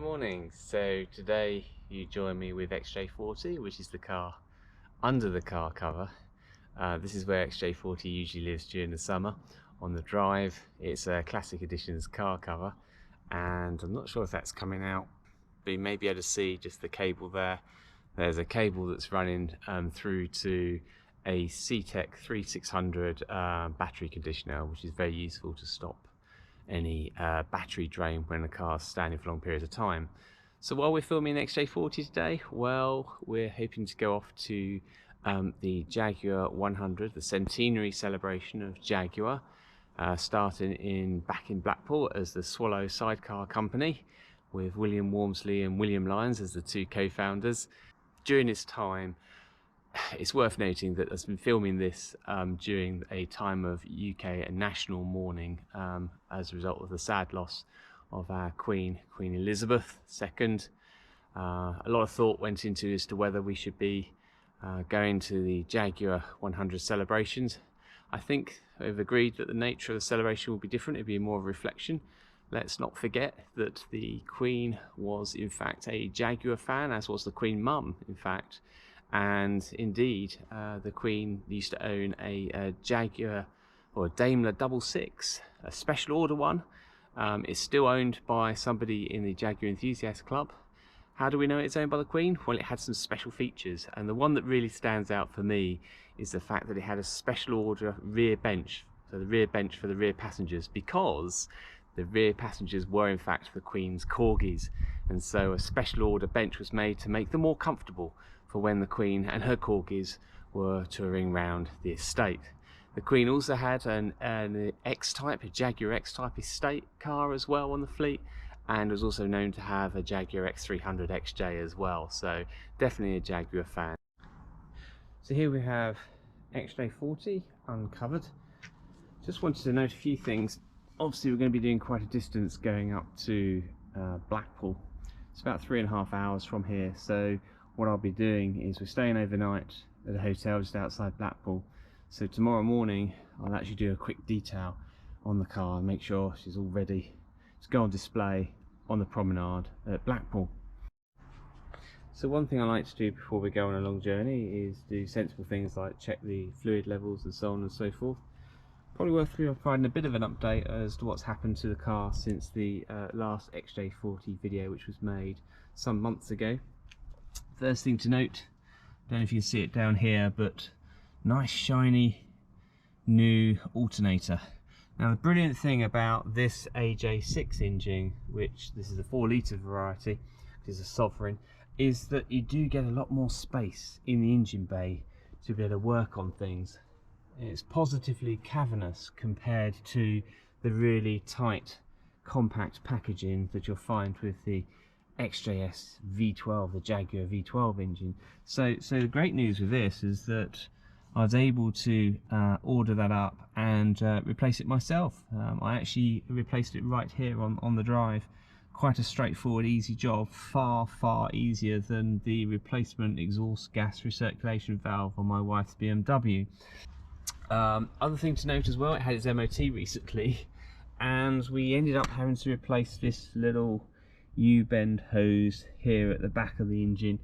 Good morning. So today you join me with XJ40, which is the car under the car cover. This is where XJ40 usually lives during the summer. On the drive, it's a Classic Editions car cover, and I'm not sure if that's coming out, but you may be able to see just the cable there. There's a cable that's running through to a CTEC 3600 battery conditioner, which is very useful to stop any battery drain when the car's standing for long periods of time. So while we're filming XJ40 today, well, we're hoping to go off to the Jaguar 100, the centenary celebration of Jaguar, starting back in Blackpool as the Swallow sidecar company, with William Walmsley and William Lyons as the two co-founders. During this time, it's worth noting that I've been filming this during a time of UK national mourning as a result of the sad loss of our Queen Elizabeth II. A lot of thought went into as to whether we should be going to the Jaguar 100 celebrations. I think we've agreed that the nature of the celebration will be different. It'll be more of a reflection. Let's not forget that the Queen was in fact a Jaguar fan, as was the Queen Mum in fact. And indeed, the Queen used to own a Jaguar or a Daimler 66, a special order one. It's still owned by somebody in the Jaguar Enthusiast Club. How do we know it's owned by the Queen? Well, it had some special features, and the one that really stands out for me is the fact that it had a special order rear bench, so the rear bench for the rear passengers, because the rear passengers were in fact the Queen's corgis, and so a special order bench was made to make them more comfortable for when the Queen and her corgis were touring around the estate. The Queen also had an X-Type, a Jaguar X-Type estate car as well on the fleet, and was also known to have a Jaguar X300 XJ as well, so definitely a Jaguar fan. So here we have XJ40 uncovered. Just wanted to note a few things. Obviously we're going to be doing quite a distance going up to Blackpool. It's about 3.5 hours from here, so what I'll be doing is we're staying overnight at a hotel just outside Blackpool. So tomorrow morning I'll actually do a quick detail on the car and make sure she's all ready to go on display on the promenade at Blackpool. So one thing I like to do before we go on a long journey is do sensible things like check the fluid levels and so on and so forth. Probably worth providing a bit of an update as to what's happened to the car since the last XJ40 video, which was made some months ago. First thing to note, don't know if you can see it down here, but nice shiny new alternator. Now the brilliant thing about this AJ6 engine, which this is a 4-litre variety, which is a Sovereign, is that you do get a lot more space in the engine bay to be able to work on things. It's positively cavernous compared to the really tight compact packaging that you'll find with the XJS V12, the Jaguar V12 engine. So the great news with this is that I was able to order that up and replace it myself. I actually replaced it right here on the drive. Quite a straightforward, easy job, far easier than the replacement exhaust gas recirculation valve on my wife's BMW. Other thing to note as well, it had its MOT recently, and we ended up having to replace this little U-bend hose here at the back of the engine.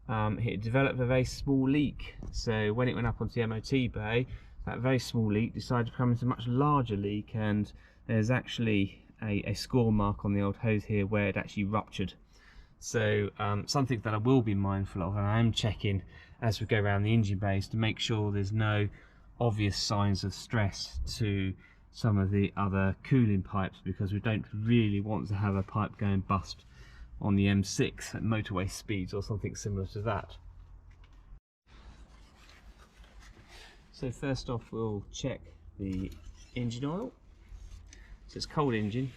It developed a very small leak, so when it went up onto the MOT bay, that very small leak decided to become into a much larger leak, and there's actually a score mark on the old hose here where it actually ruptured. So something that I will be mindful of, and I am checking as we go around the engine bays to make sure there's no obvious signs of stress to some of the other cooling pipes, because we don't really want to have a pipe going bust on the M6 at motorway speeds or something similar to that. So first off we'll check the engine oil. So it's cold engine,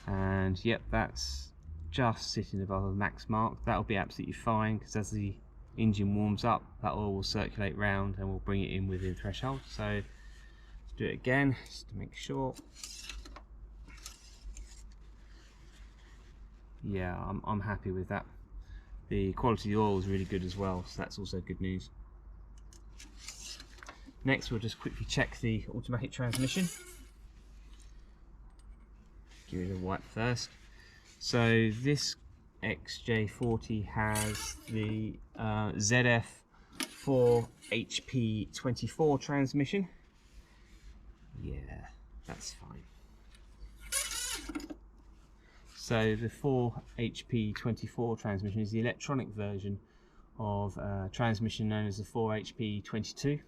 and yep, that's just sitting above the max mark. That'll be absolutely fine, because as the engine warms up, that oil will circulate round and we'll bring it in within threshold. So let's do it again just to make sure. Yeah, I'm happy with that. The quality of the oil is really good as well, so that's also good news. Next we'll just quickly check the automatic transmission. Give it a wipe first. So this XJ40 has the ZF 4HP24 transmission. Yeah, that's fine. So the 4HP24 transmission is the electronic version of transmission known as the 4HP22.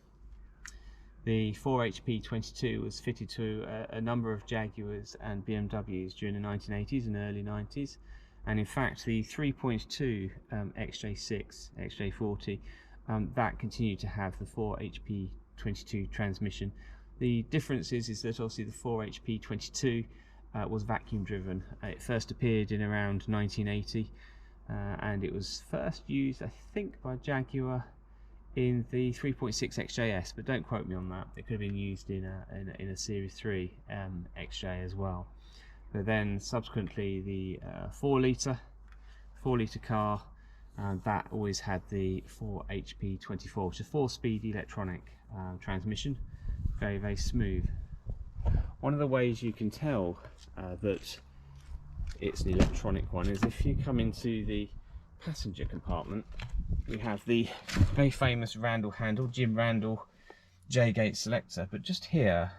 The 4HP22 was fitted to a number of Jaguars and BMWs during the 1980s and early 90s, and in fact the 3.2 XJ6, XJ40, that continued to have the 4HP22 transmission. The difference is that obviously the 4HP22 was vacuum driven. It first appeared in around 1980, and it was first used, I think, by Jaguar in the 3.6 XJS, but don't quote me on that. It could have been used in a Series 3 XJ as well. But then subsequently the 4 litre car, that always had the 4HP24, which is a 4-speed electronic transmission, very, very smooth. One of the ways you can tell that it's an electronic one is if you come into the passenger compartment. We have the very famous Randall handle, Jim Randall J-gate selector, but just here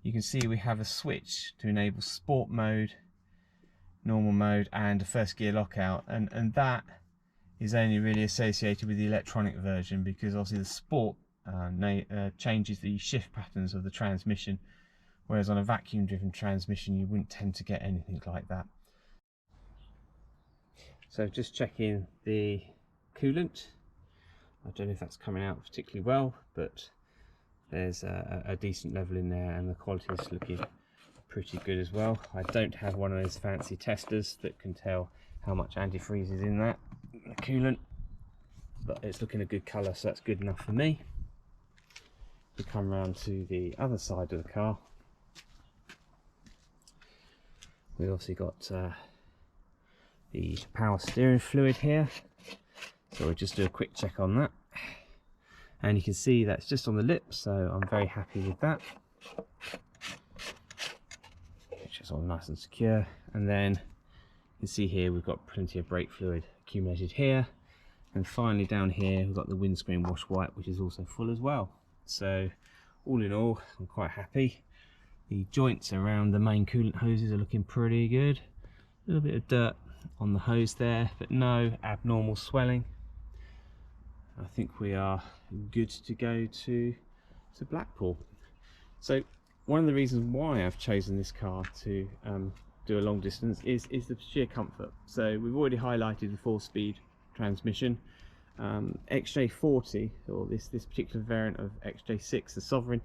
you can see we have a switch to enable sport mode, normal mode and a first gear lockout, and that is only really associated with the electronic version, because obviously the sport changes the shift patterns of the transmission, whereas on a vacuum driven transmission you wouldn't tend to get anything like that. So just checking the coolant. I don't know if that's coming out particularly well, but there's a decent level in there and the quality is looking pretty good as well. I don't have one of those fancy testers that can tell how much antifreeze is in that coolant, but it's looking a good colour, so that's good enough for me. We come round to the other side of the car. We've obviously got the power steering fluid here, so we'll just do a quick check on that, and you can see that's just on the lip, so I'm very happy with that, which is all nice and secure. And then you can see here we've got plenty of brake fluid accumulated here, and finally down here we've got the windscreen wash white, which is also full as well. So all in all, I'm quite happy. The joints around the main coolant hoses are looking pretty good. A little bit of dirt on the hose there, but no abnormal swelling. I think we are good to go to Blackpool. So one of the reasons why I've chosen this car to do a long distance is the sheer comfort. So we've already highlighted the 4-speed transmission. XJ40, or this particular variant of XJ6, the Sovereign,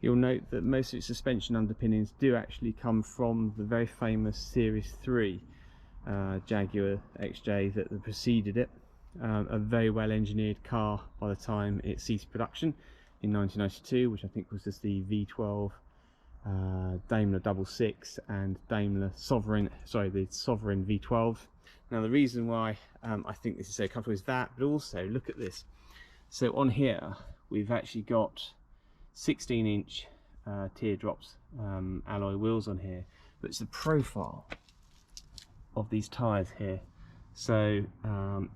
you'll note that most of its suspension underpinnings do actually come from the very famous Series 3 Jaguar XJ that preceded it. A very well engineered car by the time it ceased production in 1992, which I think was just the V12 Daimler 66 and Daimler Sovereign, the Sovereign V12. Now the reason why I think this is so comfortable is that, but also look at this. So on here we've actually got 16-inch teardrops alloy wheels on here, but it's the profile of these tyres here. So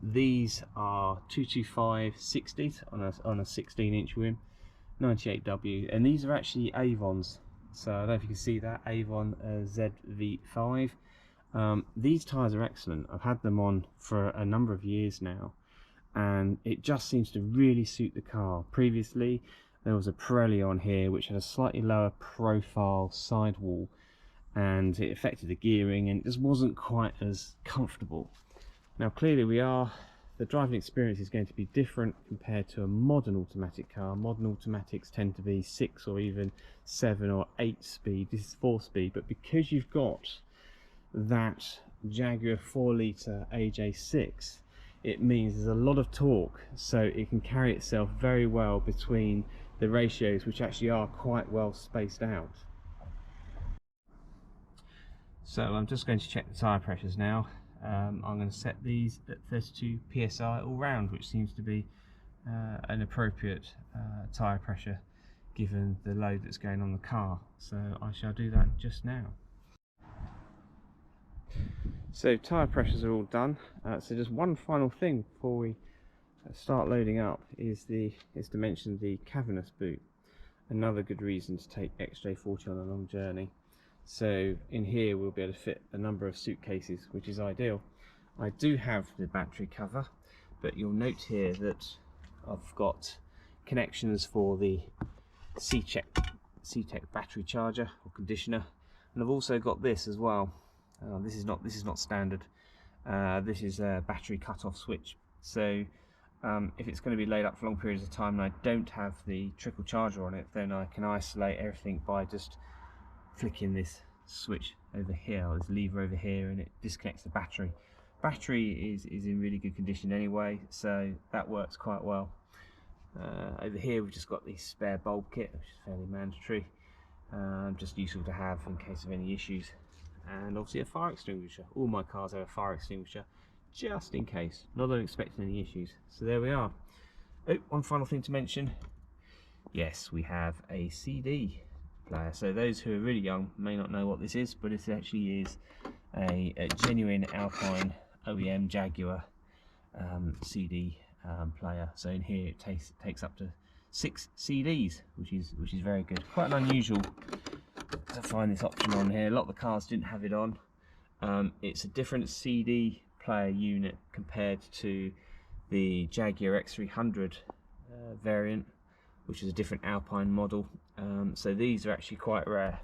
these are 225 60s on a 16-inch rim, 98W, and these are actually Avons. So I don't know if you can see that, Avon ZV5. These tyres are excellent. I've had them on for a number of years now, and it just seems to really suit the car. Previously there was a Pirelli on here which had a slightly lower profile sidewall, and it affected the gearing and it just wasn't quite as comfortable. Now clearly the driving experience is going to be different compared to a modern automatic car. Modern automatics tend to be 6 or even 7 or 8 speed. This is 4 speed, but because you've got that Jaguar 4-litre AJ6, it means there's a lot of torque, so it can carry itself very well between the ratios, which actually are quite well spaced out. So I'm just going to check the tyre pressures now. I'm going to set these at 32 psi all round, which seems to be an appropriate tyre pressure given the load that's going on the car. So I shall do that just now. So tyre pressures are all done. So just one final thing before we start loading up is to mention the cavernous boot. Another good reason to take XJ40 on a long journey. So in here we'll be able to fit a number of suitcases, which is ideal. I do have the battery cover, but you'll note here that I've got connections for the JEC battery charger or conditioner, and I've also got this as well. This is not standard. This is a battery cut-off switch. So if it's going to be laid up for long periods of time and I don't have the trickle charger on it, then I can isolate everything by just flicking this switch over here, or this lever over here, and it disconnects the battery. Battery is in really good condition anyway, so that works quite well. Over here we've just got the spare bulb kit, which is fairly mandatory, just useful to have in case of any issues, and obviously a fire extinguisher. All my cars have a fire extinguisher just in case, not that I'm expecting any issues. So there we are. Oh, one final thing to mention, yes, we have a CD player. So those who are really young may not know what this is, but it actually is a genuine Alpine OEM Jaguar CD player. So in here it takes up to 6 CDs, which is very good. Quite an unusual to find this option on here. A lot of the cars didn't have it on. It's a different CD player unit compared to the Jaguar X300 variant, which is a different Alpine model. So these are actually quite rare,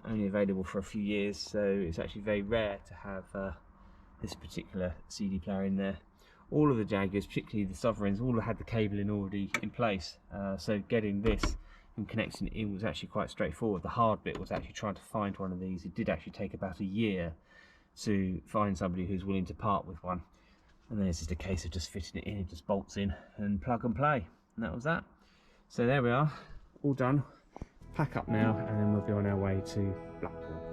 only available for a few years, so it's actually very rare to have this particular CD player in there. All of the Jaguars, particularly the Sovereigns, all had the cabling already in place, so getting this and connecting it in was actually quite straightforward. The hard bit was actually trying to find one of these. It did actually take about a year to find somebody who's willing to part with one, and then it's just a case of just fitting it in. It just bolts in and plug and play, and that was that. So there we are, all done. Pack up now and then we'll be on our way to Blackpool.